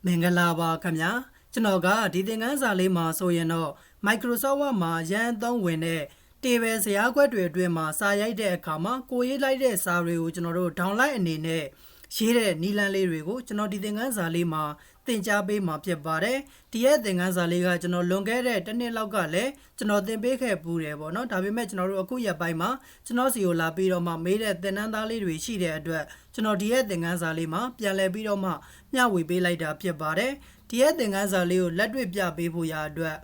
မင်္ဂလာပါခင်ဗျာကျွန်တော်ကဒီသင်ခန်းစာလေးမှာဆိုရင်တော့ Microsoft Word မှာရန်သုံးဝင်တဲ့ table ဇယားခွက်တွေအတွင်းမှာစာရိုက်တဲ့အခါမှာကိုရေးလိုက်တဲ့စာတွေကိုကျွန်တော်တို့ download အနေနဲ့ရေးတဲ့နည်းလမ်းလေးတွေကိုကျွန်တော်ဒီသင်ခန်းစာလေးမှာသင်ကြားပေးမှာဖြစ်ပါတယ်ဒီရဲ့သင်ခန်းစာလေးကကျွန်တော်လွန်ခဲ့တဲ့တစ်နှစ်လောက်ကလည်းကျွန်တော်သင်ပေးခဲ့ပူးတယ်ပေါ့နော်ဒါပေမဲ့ကျွန်တော်တို့အခုရက်ပိုင်းမှာကျွန်တော်စီကိုလာပြီးတော့မှမေးတဲ့သင်တန်းသားလေးတွေရှိတဲ့အတွက်ကျွန်တော်ဒီရဲ့သင်ခန်းစာလေးမှာပြန်လည်ပြီးတော့မှမျှဝေပေးလိုက်တာဖြစ်ပါတယ်ဒီရဲ့သင်ခန်းစာလေးကိုလက်တွေ့ပြပေးဖို့ရအတွက်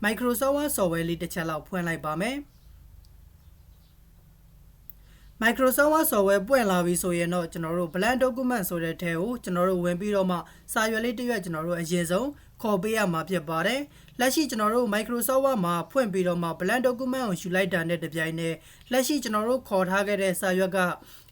Microsoft Word software လေးတစ်ချက်လောက်ဖွင့်လိုက်ပါမယ်Microsoft Word software ပွင့်လာပြီဆိုရင်တော့ကျွန်တော်တို့ blank document ဆိုတဲ့ထဲကိုကျွန်တော်တို့ဝင်ပြီးတော့မှစာရွက်လေးတစ်ရွက်ကျွန်တော်တို့အရင်ဆုံးခေါ်ပေးရမှာဖြစ်ပါတယ်လက်ရှိကျွန်တော်တို့ Microsoft Word မှာဖွင့်ပြီးတော့မှ blank document ကိုယူလိုက်တာနဲ့တပြိုင်နက်လက်ရှိကျွန်တော်တို့ခေါ်ထားခဲ့တဲ့စာရွက်က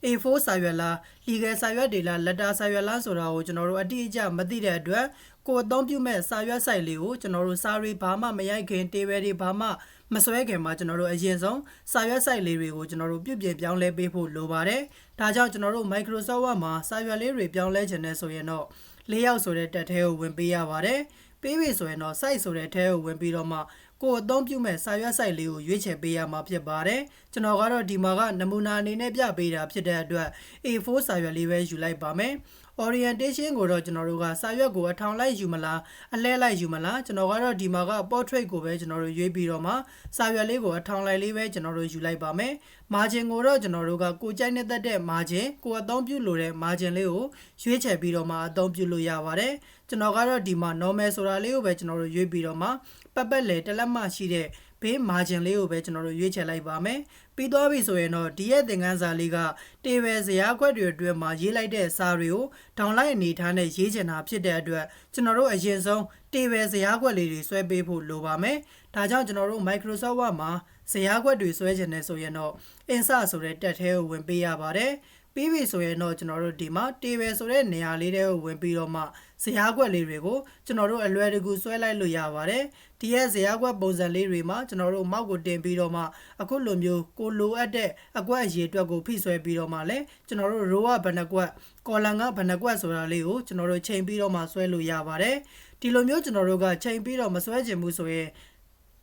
A4 စာရွက်လား legal စာရွက်တွေလား letter စာရွက်လားဆိုတာကိုကျွန်တော်တို့အတိအကျမသိတဲ့အတွက်ကိုယ်အသုံးပြုမဲ့စာရွက်ဆိုင်လေးကိုကျွန်တော်တို့စာရီဘာမှမရိုက်ခင် table တွေဘာမှမဆွဲခင်မှာကျွန်တော်တို့အရင်ဆုံးစာရွက်ဆိုင်လေးတွေကိုကျွန်တော်တို့ပြုပြင်ပြောင်းလဲပေးဖို့လိုပါတယ်။ဒါကြောင့်ကျွန်တော်တို့ Microsoft Word မှာစာရွက်လေးတွေပြောင်းလဲခြင်းနဲ့ဆိုရင်တော့layoutဆိုတဲ့တက်ထဲကိုဝင်ပေးရပါတယ်။ပေးပြီဆိုရင်တော့ site ဆိုတဲ့ထဲကိုဝင်ပြီးတော့မှကိုယ်အသုံးပြုမဲ့စာရွက်ဆိုင်လေးကိုရွေးချယ်ပေးရမှာဖြစ်ပါတယ်။ကျွန်တော်ကတော့ဒီမှာကနမူနာအနေနဲ့ပြပေးတာဖြစ်တဲ့အတွက် A4 စာရွက်လေးပဲယူလိုက်ပါမယ်။ orientation ကိုတော့ကျွန်တော်တို့ကစာရွက်ကိုအထောင်လိုက်ယူမလားအလဲလိုက်ယူမလားကျွန်တော်ကတော့ဒီမှာက portrait ကိုပဲကျွန်တော်တို့ရွေးပြီးတော့မှစာရွက်လေးကိုအထောင်လိုက်လေးပဲကျွန်တော်တို့ယူလိုက်ပါမယ် margin ကိုတော့ကျွန်တော်တို့ကကိုကြိုက်နေတဲ့ margin ကိုအသုံးပြုလို့တဲ့ margin လေးကိုရွေးချယ်ပြီးတော့မှအသုံးပြုလို့ရပါတယ်ကျွန်တော်ကတော့ဒီမှာ normal ဆိုတာလေးကိုပဲကျွန်တော်တို့ရွေးပြီးတော့မှပတ်ပတ်လေတစ်လက်မှရှိတဲ့ဘေး margin လေးကိုပဲကျွန်တော်တို့ရွေးချယ်လိုက်ပါမယ်ပြီးသွားပြီဆိုရင်တော့ဒီရဲ့သင်ခန်းစာလေးက table ဇယားခွက်တွေအတွင်းမှာရေးလိုက်တဲ့စာတွေကို download အနေထားနဲ့ရေးချင်တာဖြစ်တဲ့အတွက်ကျွန်တော်တို့အရင်ဆုံး table ဇယားခွက်လေးတွေဆွဲပေးဖို့လိုပါမယ်ဒါကြောင့်ကျွန်တော်တို့ Microsoft Word မှာဇယားခွက်တွေဆွဲချင်တယ်ဆိုရင်တော့ insert ဆိုတဲ့တက်ထဲကိုဝင်ပေးရပါတယ်ပြီးပြီဆိုရင်တော့ကျွန်တော်တို့ဒီမှာ table ဆိုတဲ့နေရာလေးတွေကိုဝင်ပြီးတော့မှဇယားခွက်လေးတွေကိုကျွန်တော်တို့အလွယ်တကူဆွဲလိုက်လို့ရပါတယ်ဒီရဲ့ဇယားခွက်ပုံစံလေးတွေမှာကျွန်တော်တို့မောက်ကိုတင်ပြီးတော့မှအခုလိုမျိုးကိုလိုအပ်တဲ့အကွက်အရေအတွက်ကိုဖိဆွဲပြီးတော့မှလည်းကျွန်တော်တို့ row ကဘယ်နှကွက် column ကဘယ်နှကွက်ဆိုတာလေးကိုကျွန်တော်တို့ချိန်ပြီးတော့မှဆွဲလို့ရပါတယ်ဒီလိုမျိုးကျွန်တော်တို့ကချိန်ပြီးတော့မဆွဲချင်ဘူးဆိုရင်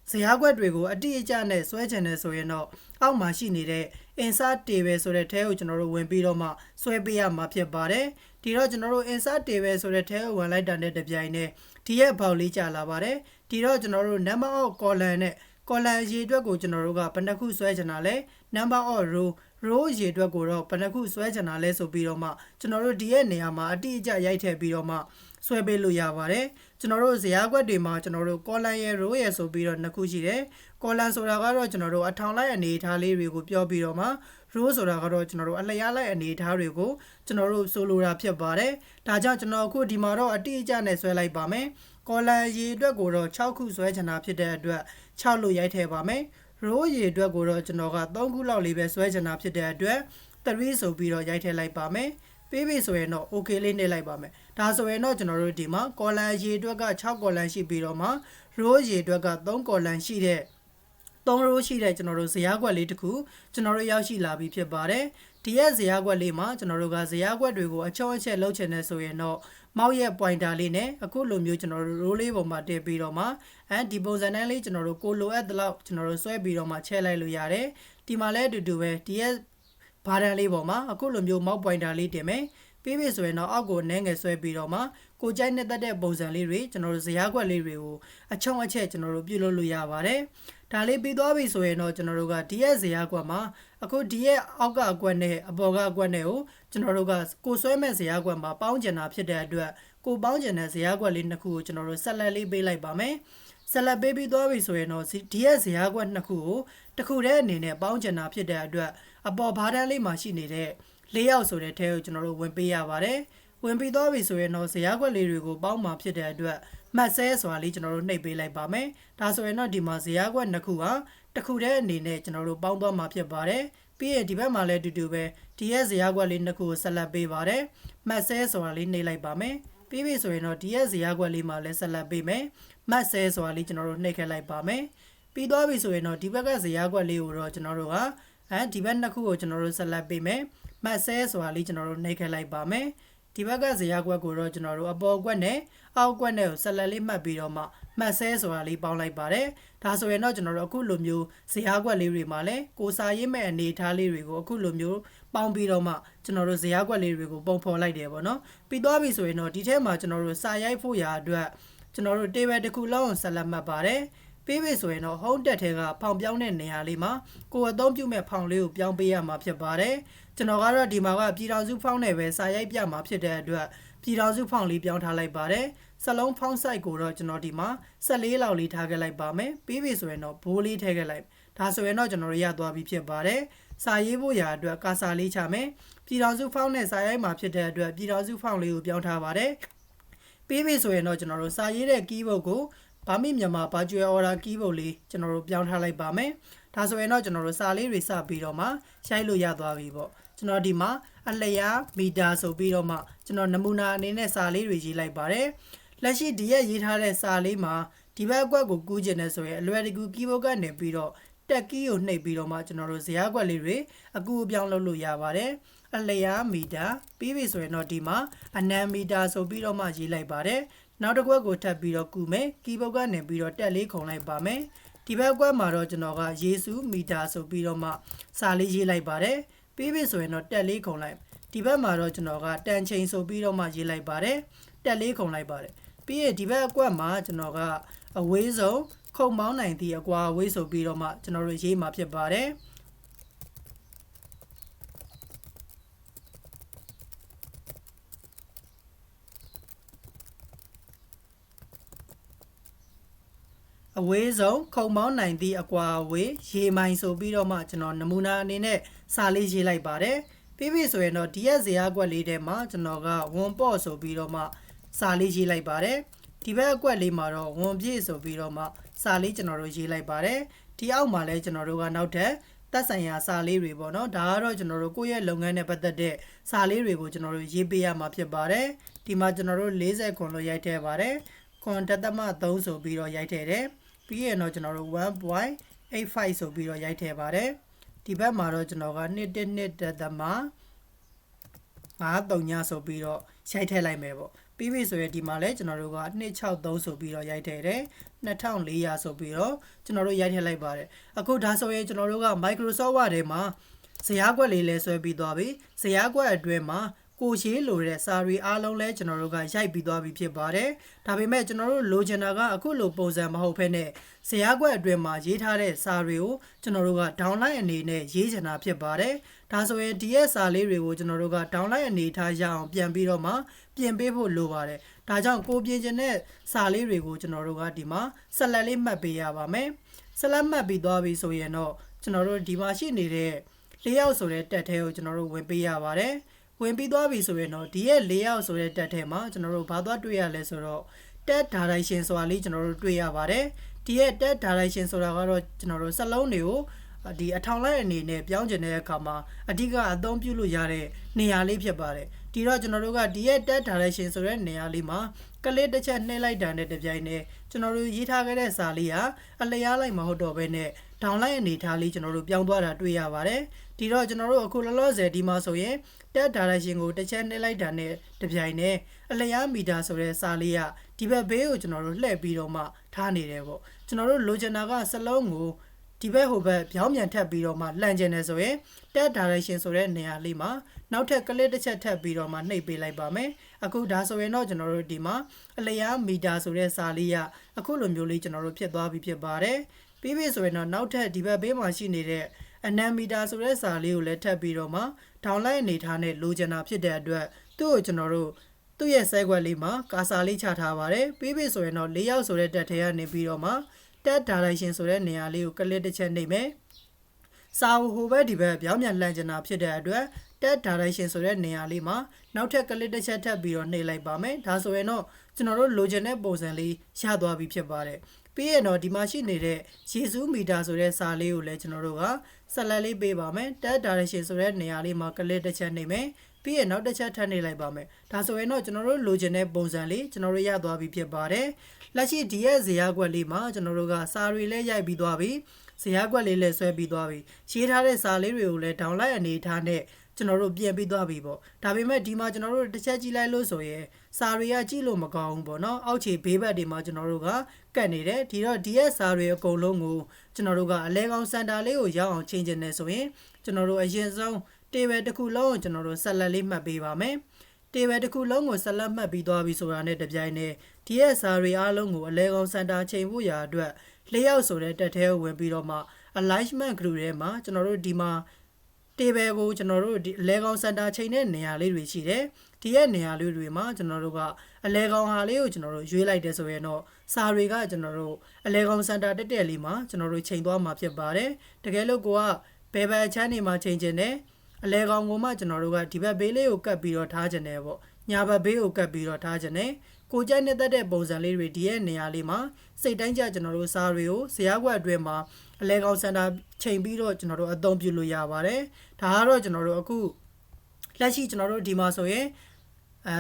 ဇယားခွက်တွေကိုအတိအကျနဲ့ဆွဲချင်တယ်ဆိုရင်တော့အောက်မှာရှိနေတဲ့ insert table ဆိုတဲ့ထဲကိုကျွန်တော်တို့ဝင်ပြီးတော့မှဆွဲပေးရမှာဖြစ်ပါတယ်ဒီတော့ကျွန်တော်တို့ insert table ဆိုတဲ့ထဲကိုဝင်လိုက်တာနဲ့တပြိုင်နက်ဒီရဲ့ဘောက်လေးကြာလာပါတယ်ဒီတော့ကျွန်တော်တို့ number of column နဲ့ column အရေအတွက်ကိုကျွန်တော်တို့ကဘယ်နှခုဆွဲချင်တာလဲ number of row အရေအတွက်ကိုတော့ဘယ်နှခုဆွဲချင်တာလဲဆိုပြီးတော့မှကျွန်တော်တို့ဒီရဲ့နေရာမှာအတိအကျရိုက်ထည့်ပြီးတော့မှဆွဲပေးလို့ရပါတယ်ကျွန်တော်တို့ဇယားခွက်တွေမှာကျွန်တော်တို့ column ရယ် row ရယ်ဆိုပြီးတော့နှစ်ခုရှိတယ် column ဆိုတာကတော့ကျွန်တော်တို့အထောင်လိုက်အနေအထားလေးတွေကိုပြောပြီးတော့မှ row ဆိုတာကတော့ကျွန်တော်တို့အလျားလိုက်အနေအထားတွေကိုကျွန်တော်တို့ဆိုလိုတာဖြစ်ပါတယ်ဒါကြောင့်ကျွန်တော်အခုဒီမှာတော့အတိအကျနဲ့ဆွဲလိုက်ပါမယ် column ရေအတွက်ကိုတော့6ခုဆွဲချင်တာဖြစ်တဲ့အတွက်6လို့ရိုက်ထည့်ပါမယ် row ရေအတွက်ကိုတော့ကျွန်တော်က3ခုလောက်လေးပဲဆွဲချင်တာဖြစ်တဲ့အတွက်3ဆိုပြီးတော့ရိုက်ထည့်လိုက်ပါမယ်ပြီးပြီဆိုရင်တော့ okay လေးနှိပ်လိုက်ပါမယ်ဒါဆိုရင်တော့ကျွန်တော်တို့ဒီမှာ column ရေအတွက်က6 column ရှိပြီးတော့မှ row ရေအတွက်က3 column ရှိတဲ့3 row ရှိတဲ့ကျွန်တော်တို့ဇယားခွက်လေးတစ်ခုကျွန်တော်တို့ရောက်ရှိလာပြီဖြစ်ပါတယ်ဒီရဲ့ဇယားခွက်လေးမှာကျွန်တော်တို့ကဇယားခွက်တွေကိုအချုံအချက်လုပ်ချင်တယ်ဆိုရင်တော့မောက်ရဲ့ pointer လေးနဲ့အခုလိုမျိုးကျွန်တော်တို့ row လေးပေါ်မှာတင်ပြီးတော့မှဒီပုံစံနဲ့လေးကျွန်တော်တို့ကိုလိုအပ်တဲ့လောက်ကျွန်တော်တို့ဆွဲပြီးတော့မှချဲလိုက်လို့ရတယ်ဒီမှာလည်းအတူတူပဲဒီရဲ့ဘာတန်းလေးပေါ်မှာအခုလိုမျိုး mouse pointer လေးတင်မယ်ပြီးပြီဆိုရင်တော့အောက်ကိုနည်းငယ်ဆွဲပြီးတော့မှကိုကြိုက်နေတဲ့ပုံစံလေးတွေကျွန်တော်တို့ဇယားခွက်လေးတွေကိုအချုံအချက်ကျွန်တော်တို့ပြုလုပ်လို့ရပါတယ်ဒါလေးပြီးသွားပြီဆိုရင်တော့ကျွန်တော်တို့ကဒီရဲ့ဇယားခွက်မှာအခုဒီရဲ့အောက်ကအကွက်နဲ့အပေါ်ကအကွက်နဲ့ကိုကျွန်တော်တို့ကကိုဆွဲမဲ့ဇယားခွက်မှာပေါင်းကျင်တာဖြစ်တဲ့အတွက်ကိုပေါင်းကျင်တဲ့ဇယားခွက်လေးနှစ်ခုကိုကျွန်တော်တို့ဆက်လက်လေးပေးလိုက်ပါမယ်ဆက်လက်ပေးပြီးသွားပြီဆိုရင်တော့ဒီရဲ့ဇယားခွက်နှစ်ခုကိုတစ်ခုတည်းအနေနဲ့ပေါင်းကျင်တာဖြစ်တဲ့အတွက်အပေါ်ဘားတန်းလေးမှာရှိနေတဲ့layoutဆိုတဲ့ထဲကိုကျွန်တော်တို့ဝင်ပေးရပါတယ်ဝင်ပြီးသွားပြီဆိုရင်တော့ဇယားခွက်လေးတွေကိုပေါင်းမှာဖြစ်တဲ့အတွက်မှတ်ဆဲဆိုတာလေးကျွန်တော်တို့နှိပ်ပေးလိုက်ပါမယ်ဒါဆိုရင်တော့ဒီမှာဇယားခွက်နှစ်ခုဟာတစ်ခုတည်းအနေနဲ့ကျွန်တော်တို့ပေါင်းသွားမှာဖြစ်ပါတယ်ပြီးရင်ဒီဘက်မှာလည်းအတူတူပဲဒီရဲ့ဇယားခွက်လေးနှစ်ခုကိုဆက်လက်ပေးပါတယ်မှတ်ဆဲဆိုတာလေးနှိပ်လိုက်ပါမယ်ပြီးပြီဆိုရင်တော့ဒီရဲ့ဇယားခွက်လေးမှာလည်းဆက်လက်ပေးမယ်မှတ်ဆဲဆိုတာလေးကျွန်တော်တို့နှိပ်ခဲ့လိုက်ပါမယ်ပြီးသွားပြီဆိုရင်တော့ဒီဘက်ကဇယားခွက်လေးကိုတော့ကျွန်တော်တို့ကဒီဘက်နှစ်ခုကိုကျွန်တော်တို့ဆက်လက်ပေးမယ်မှတ်ဆဲဆိုတာလေးကျွန်တော်တို့နှိပ်ခဲ့လိုက်ပါမယ် ဒီဘက်ကဇေယျကွက်ကိုတော့ကျွန်တော်တို့အပေါ်ကွက်နဲ့အောက်ကွက်နဲ့ကိုဆက်လက်လေးမှတ်ပြီးတော့မှမှတ်ဆဲဆိုတာလေးပေါင်းလိုက်ပါတယ်ဒါဆိုရင်တော့ကျွန်တော်တို့အခုလိုမျိုးဇေယျကွက်လေးတွေမှာလည်းကိုစာရေးမဲ့အနေအထားလေးတွေကိုအခုလိုမျိုးပေါင်းပြီးတော့မှကျွန်တော်တို့ဇေယျကွက်လေးတွေကိုပုံဖော်လိုက်တယ်ပေါ့နော်ပြီးသွားပြီဆိုရင်တော့ဒီထဲမှာကျွန်တော်တို့စာရိုက်ဖို့ရာအတွက်ကျွန်တော်တို့ table တစ်ခုလုံးကိုဆက်လက်မှတ်ပါတယ်ပြီးပြီဆိုရင်တော့ home တက်ထဲကဖောင်ပြောင်းတဲ့နေရာလေးမှာကိုယ်အသုံးပြုမဲ့ဖောင်လေးကိုပြောင်းပေးရမှာဖြစ်ပါတယ်ကျွန်တော်ကတော့ဒီမှာကပြည်တော်စုဖောင်နဲ့ပဲစာရိုက်ပြမှာဖြစ်တဲ့အတွက်ပြည်တော်စုဖောင်လေးပြောင်းထားလိုက်ပါတယ်စလုံးဖောင် size ကိုတော့ကျွန်တော်ဒီမှာ14လောက်လေးထားခဲ့လိုက်ပါမယ်ပြီးပြီဆိုရင်တော့ဘိုးလေးထည့်ခဲ့လိုက်ဒါဆိုရင်တော့ကျွန်တော်တို့ရသွားပြီဖြစ်ပါတယ်စာရေးဖို့ရာအတွက်ကာစာလေးချမယ်ပြည်တော်စုဖောင်နဲ့စာရိုက်မှာဖြစ်တဲ့အတွက်ပြည်တော်စုဖောင်လေးကိုပြောင်းထားပါတယ်ပြီးပြီဆိုရင်တော့ကျွန်တော်တို့စာရေးတဲ့ keyboard ကိုဘာမိမြန်မာ virtual order keyboard လေးကျွန်တော်တို့ပြောင်းထားလိုက်ပါမယ်ဒါဆိုရင်တော့ကျွန်တော်တို့စာလေးတွေစပြီးတော့မှရိုက်လို့ရသွားပြီပေါ့ကျွန်တော်ဒီမှာအလျာမီတာဆိုပြီးတော့မှကျွန်တော်နမူနာအနေနဲ့စာလေးတွေရေးလိုက်ပါတယ်လက်ရှိဒီရက်ရေးထားတဲ့စာလေးမှာဒီဘက်အကွက်ကိုကူးကျင်နေဆိုရင်အလွယ်တကူ keyboard ကနေပြီးတော့တက် key ကိုနှိပ်ပြီးတော့မှကျွန်တော်တို့ဇယားကွက်လေးတွေအကူအပြောင်းလုပ်လို့ရပါတယ်အလျာမီတာပြီးပြီဆိုရင်တော့ဒီမှာအနံမီတာဆိုပြီးတော့မှရေးလိုက်ပါတယ်နောက်တစ်ခွက်ကိုထပ်ပြီးတော့ကူမယ် keyboard ကနေပြီးတော့တက်လေးခုံလိုက်ပါမယ်ဒီဘက်ကွက်မှာတော့ကျွန်တော်ကယေစုမီတာဆိုပြီးတော့မှစာလေးရေးလိုက်ပါတယ်ပြီးပြီဆိုရင်တော့တက်လေးခုံလိုက်ဒီဘက်မှာတော့ကျွန်တော်ကတန်ချိန်ဆိုပြီးတော့မှရေးလိုက်ပါတယ်တက်လေးခုံလိုက်ပါတယ်ပြီးရင်ဒီဘက်အကွက်မှာကျွန်တော်ကအဝေးဆုံးခုံမောင်းနိုင်သည့်အကွာအဝေးဆိုပြီးတော့မှကျွန်တော်တို့ရေးမှာဖြစ်ပါတယ်အဝေးဆုံးခုံမောင်းနိုင်သည့်အကွာအဝေးရေမိုင်ဆိုပြီးတော့မှကျွန်တော်နမူနာအနေနဲ့စာလေးရေးလိုက်ပါတယ်ပြီးပြီဆိုရင်တော့ဒီရက်ဇေယျကွက်လေးထဲမှာကျွန်တော်ကဝန်ပေါ့ဆိုပြီးတော့မှစာလေးရေးလိုက်ပါတယ်ဒီဘက်အကွက်လေးမှာတော့ဝန်ပြည့်ဆိုပြီးတော့မှစာလေးကျွန်တော်တို့ရေးလိုက်ပါတယ်ဒီအောက်မှာလည်းကျွန်တော်တို့ကနောက်ထပ်သက်ဆိုင်ရာစာလေးတွေပေါ့နော်ဒါကတော့ကျွန်တော်တို့ကိုယ့်ရဲ့လုပ်ငန်းနဲ့ပတ်သက်တဲ့စာလေးတွေကိုကျွန်တော်တို့ရေးပေးရမှာဖြစ်ပါတယ်ဒီမှာကျွန်တော်တို့40ခွန်လို့ရိုက်ထည့်ပါတယ်ခွန်တက်သမ3ဆိုပြီးတော့ရိုက်ထည့်တယ်ပြီးရင်တော့ကျွန်တော်တို့ 1.85 ဆိုပြီးတော့ရိုက်ထည့်ပါတယ်ဒီဘက်မှာတော့ကျွန်တော်က1.1တက်သမ9.3ညဆိုပြီးတော့ရိုက်ထည့်လိုက်မယ်ပေါ့ပြီးပြီဆိုရင်ဒီမှာလည်းကျွန်တော်တို့က263ဆိုပြီးတော့ရိုက်ထည့်တယ်2400ဆိုပြီးတော့ကျွန်တော်တို့ရိုက်ထည့်လိုက်ပါတယ်အခုဒါဆိုရင်ကျွန်တော်တို့က Microsoft Word ထဲမှာဇယားကွက်လေးလဲဆွဲပြီးသွားပြီဇယားကွက်အတွင်းမှာကိုရေးလိုတဲ့စာရီအားလုံးလဲကျွန်တော်တို့ကရိုက်ပြီးသွားပြီဖြစ်ပါတယ်ဒါပေမဲ့ကျွန်တော်တို့လိုချင်တာကအခုလိုပုံစံမဟုတ်ဘဲနဲ့ဇယားကွက်အတွင်းမှာရေးထားတဲ့စာတွေကိုကျွန်တော်တို့က download အနေနဲ့ရေးချင်တာဖြစ်ပါတယ်ဒါဆိုရင်ဒီရဲ့စာလေးတွေကိုကျွန်တော်တို့က download အနေထားရအောင်ပြန်ပြီးတော့မှပြင်ပေးဖို့လိုပါတယ်ဒါကြောင့်ကိုပြင်ချင်တဲ့စာလေးတွေကိုကျွန်တော်တို့ကဒီမှာဆက်လက်လေးမှတ်ပေးရပါမယ်ဆက်လက်မှတ်ပြီးသွားပြီဆိုရင်တော့ကျွန်တော်တို့ဒီမှာရှိနေတဲ့layoutဆိုတဲ့တက်ထဲကိုကျွန်တော်တို့ဝင်ပေးရပါတယ်ဝင်ပြီးသွားပြီဆိုရင်တော့ဒီရဲ့ layout ဆိုတဲ့တက်ထဲမှာကျွန်တော်တို့ဘာသွားတွေ့ရလဲဆိုတော့ tab direction ဆိုတာလေးကျွန်တော်တို့တွေ့ရပါတယ်ဒီရဲ့ tab direction ဆိုတာကတော့ကျွန်တော်တို့စက်လုံးတွေကိုဒီအထောင်လိုက်အနေနဲ့ပြောင်းကျင်တဲ့အခါမှာအဓိကအသုံးပြုလို့ရတဲ့နေရာလေးဖြစ်ပါတယ်ဒီတော့ကျွန်တော်တို့ကဒီရဲ့ tab direction ဆိုတဲ့နေရာလေးမှာကလစ်တစ်ချက်နှိပ်လိုက်တာနဲ့တပြိုင်နက်ကျွန်တော်တို့ရေးထားခဲ့တဲ့စာလေးဟာအလျားလိုက်မဟုတ်တော့ဘဲနဲ့ဒေါင်လိုက်အနေထားလေးကျွန်တော်တို့ပြောင်းသွားတာတွေ့ရပါတယ်ဒီတော့ကျွန်တော်တို့အခုလောလောဆယ်ဒီမှာဆိုရင် tab direction ကိုတစ်ချက်နှိပ်လိုက်တာနဲ့တပြိုင်နက်အလျားမီတာဆိုတဲ့စာလေးကဒီဘက်ဘေးကိုကျွန်တော်တို့လှည့်ပြီးတော့မှထားနေတယ်ပေါ့ကျွန်တော်တို့လိုချင်တာကစလုံးကိုဒီဘက်ဟိုဘက်ပြောင်းပြန်ထပ်ပြီးတော့မှလှန်ကျင်နေဆိုရင် tab direction ဆိုတဲ့နေရာလေးမှာနောက်ထပ်ကလစ်တစ်ချက်ထပ်ပြီးတော့မှနှိပ်ပေးလိုက်ပါမယ်အခုဒါဆိုရင်တော့ကျွန်တော်တို့ဒီမှာအလျားမီတာဆိုတဲ့စာလေးကအခုလိုမျိုးလေးကျွန်တော်တို့ဖြစ်သွားပြီဖြစ်ပါတယ်ပြီးပြီဆိုရင်တော့နောက်ထပ်ဒီဘက်ဘေးမှာရှိနေတဲ့အနံမီတာဆိုတဲ့စာလေးကိုလည်းထပ်ပြီးတော့မှဒေါင်လိုက်အနေထားနဲ့လိုချင်တာဖြစ်တဲ့အတွက်သူ့ကိုကျွန်တော်တို့သူ့ရဲ့ site ခွက်လေးမှာကာစာလေးချထားပါတယ်ပြီးပြီဆိုရင်တော့layoutဆိုတဲ့တက်ထဲကနေပြီးတော့မှ tab direction ဆိုတဲ့နေရာလေးကိုကလစ်တစ်ချက်နှိပ်မယ်စာအုပ်ဟိုဘက်ဒီဘက်ပြောင်းပြန်လှန်ကျင်တာဖြစ်တဲ့အတွက် tab direction ဆိုတဲ့နေရာလေးမှာနောက်ထပ်ကလစ်တစ်ချက်ထပ်ပြီးတော့နှိပ်လိုက်ပါမယ်ဒါဆိုရင်တော့ကျွန်တော်တို့လိုချင်တဲ့ပုံစံလေးရသွားပြီဖြစ်ပါတယ်ပြီးရင်တော့ဒီမှာရှိနေတဲ့ယေစုမီတာဆိုတဲ့စာလေးကိုလည်းကျွန်တော်တို့ကဆက်လက်လေးပေးပါမယ် tab direction ဆိုတဲ့နေရာလေးမှာကလစ်တစ်ချက်နှိပ်မယ်ပြီးရင်နောက်တစ်ချက်ထပ်နှိပ်လိုက်ပါမယ်ဒါဆိုရင်တော့ကျွန်တော်တို့လိုချင်တဲ့ပုံစံလေးကျွန်တော်တို့ရသွားပြီဖြစ်ပါတယ်လက်ရှိဒီရဲ့ဇေယျကွက်လေးမှာကျွန်တော်တို့ကစာတွေလည်းရိုက်ပြီးသွားပြီဇေယျကွက်လေးလည်းဆွဲပြီးသွားပြီရေးထားတဲ့စာလေးတွေကိုလည်း download အနေထားနဲ့ ကျွန်တော်တို့ပြင်ပြီးသွားပြီပေါ့ဒါပေမဲ့ဒီမှာကျွန်တော်တို့တစ်ချက်ကြည့်လိုက်လို့ဆိုရင်စာတွေကကြည့်လို့မကောင်းဘူးပေါ့နော်အောက်ခြေဘေးဘက်တွေမှာကျွန်တော်တို့ကကတ်နေတယ်ဒီတော့ဒီရဲ့စာတွေအကုန်လုံးကိုကျွန်တော်တို့ကအလဲကောင်စင်တာလေးကိုရောက်အောင်ချိန်ကျင်နေဆိုရင်ကျွန်တော်တို့အရင်ဆုံးtable တစ်ခုလုံးကိုကျွန်တော်တို့ဆက်လက်လေးမှတ်ပေးပါမယ်table တစ်ခုလုံးကိုဆက်လက်မှတ်ပြီးသွားပြီဆိုတာနဲ့တပြိုင်နက်ဒီရဲ့စာတွေအားလုံးကိုအလဲကောင်စင်တာချိန်ဖို့ရာအတွက်layout ဆိုတဲ့တက်ထဲကိုဝင်ပြီးတော့မှ alignment group ထဲမှာကျွန်တော်တို့ဒီမှာtable ကိုကျွန်တော်တို့ဒီအလဲကောင်စင်တာချိန်တဲ့နေရာလေးတွေရှိတယ်ဒီရဲ့နေရာလေးတွေမှာကျွန်တော်တို့ကအလဲကောင်ဟာလေးကိုကျွန်တော်တို့ရွေးလိုက်တယ်ဆိုရင်တော့စာတွေကကျွန်တော်တို့အလဲကောင်စင်တာတက်တက်လေးမှာကျွန်တော်တို့ချိန်သွားမှာဖြစ်ပါတယ်တကယ်လို့ကိုကဘယ်ဘက်ချမ်းနေမှာချိန်ကျင်တယ်အလဲကောင်ကိုမှကျွန်တော်တို့ကဒီဘက်ဘေးလေးကိုကတ်ပြီးတော့ထားခြင်းတယ်ပေါ့ညာဘက်ဘေးကိုကတ်ပြီးတော့ထားခြင်းတယ်ကိုကြိုက်နေတဲ့ပုံစံလေးတွေဒီရဲ့နေရာလေးမှာစိတ်တိုင်းကြကျွန်တော်တို့စာတွေကိုဇယားကွက်အတွင်းမှာအလဲကောင်စင်တာချိန်ပြီးတော့ကျွန်တော်တို့အသုံးပြုလို့ရပါတယ်ဒါကတော့ကျွန်တော်တို့အခုလက်ရှိကျွန်တော်တို့ဒီမှာဆိုရင်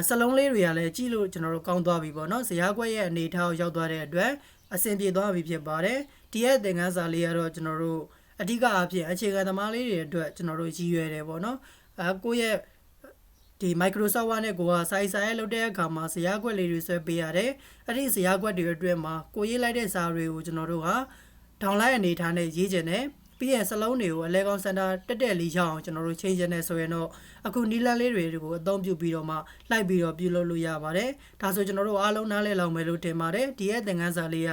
စလုံးလေးတွေကလည်းကြည့်လို့ကျွန်တော်တို့ကောင်းသွားပြီပေါ့နော်ဇယားကွက်ရဲ့အနေထားကိုရောက်သွားတဲ့အတွက်အဆင်ပြေသွားပြီဖြစ်ပါတယ်ဒီရဲ့သင်ခန်းစာလေးကတော့ကျွန်တော်တို့အဓိကအဖြစ်အခြေခံသမားလေးတွေအတွက်ကျွန်တော်တို့ရည်ရွယ်တယ်ပေါ့နော်ကိုယ့်ရဲ့ဒီ Microsoft Word နဲ့ကိုကစာရေးလုပ်တဲ့အခါမှာဇယားကွက်လေးတွေဆွဲပေးရတယ်အဲ့ဒီဇယားကွက်တွေအတွင်းမှာကိုရေးလိုက်တဲ့စာတွေကိုကျွန်တော်တို့က download အနေထားနဲ့ရေးချင်တယ်ပြီးရင်စလုံးတွေကိုအလဲကောင်စင်တာတက်တက်လေးရအောင်ကျွန်တော်တို့ချိန်ချင်တယ်ဆိုရင်တော့အခုနီလန်းလေးတွေကိုအသုံးပြုပြီးတော့မှလိုက်ပြီးတော့ပြုလုပ်လို့ရပါတယ်ဒါဆိုကျွန်တော်တို့အားလုံးနားလည်လောက်မယ်လို့ထင်ပါတယ်ဒီရဲ့သင်ခန်းစာလေးက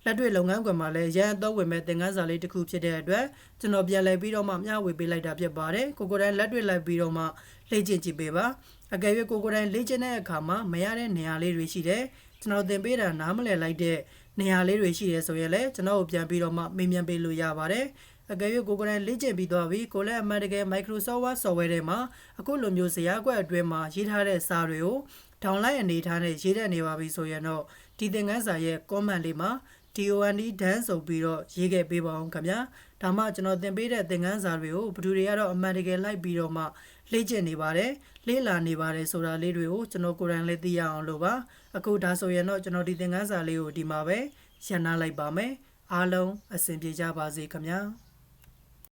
လက်တွေ့လုပ်ငန်းခွင်မှာလည်းရန်အသုံးဝင်မဲ့သင်ခန်းစာလေးတစ်ခုဖြစ်တဲ့အတွက်ကျွန်တော်ပြန်လည်ပြီးတော့မှမျှဝေပေးလိုက်တာဖြစ်ပါတယ်ကိုကိုတိုင်းလက်တွေ့လိုက်ပြီးတော့မှလေ့ကျင့်ကြည့်ပေးပါအကယ်၍ကိုကိုတိုင်းလေ့ကျင့်တဲ့အခါမှာမရတဲ့နေရာလေးတွေရှိတယ်ကျွန်တော်သင်ပေးတာနားမလည်လိုက်တဲ့နေရာလေးတွေရှိတယ်ဆိုရင်လည်းကျွန်တော်ကိုပြန်ပြီးတော့မှမေးမြန်းပေးလို့ရပါတယ်အကယ်၍ကိုကိုတိုင်းလေ့ကျင့်ပြီးသွားပြီကိုလည်းအမှန်တကယ် Microsoft Word software ထဲမှာအခုလိုမျိုးဇယားကွက်အတွင်းမှာရေးထားတဲ့စာတွေကို download အနေထားနဲ့ရေးတဲ့နေပါပြီဆိုရင်တော့ဒီသင်ခန်းစာရဲ့ comment လေးမှာDOND dance ဆိုပြီးတော့ရေးခဲ့ပေးပါအောင်ခင်ဗျာဒါမှကျွန်တော်သင်ပေးတဲ့သင်ခန်းစာတွေကိုဘယ်သူတွေကတော့အမှန်တကယ်လိုက်ပြီးတော့မှလေ့ကျင့်နေပါတယ်လေ့လာနေပါတယ်ဆိုတာလေးတွေကိုကျွန်တော်ကိုယ်တိုင်လည်းသိရအောင်လို့ပါအခုဒါဆိုရင်တော့ကျွန်တော်ဒီသင်ခန်းစာလေးကိုဒီမှာပဲရန်နာလိုက်ပါမယ်အားလုံးအဆင်ပြေကြပါစေခင်ဗျာ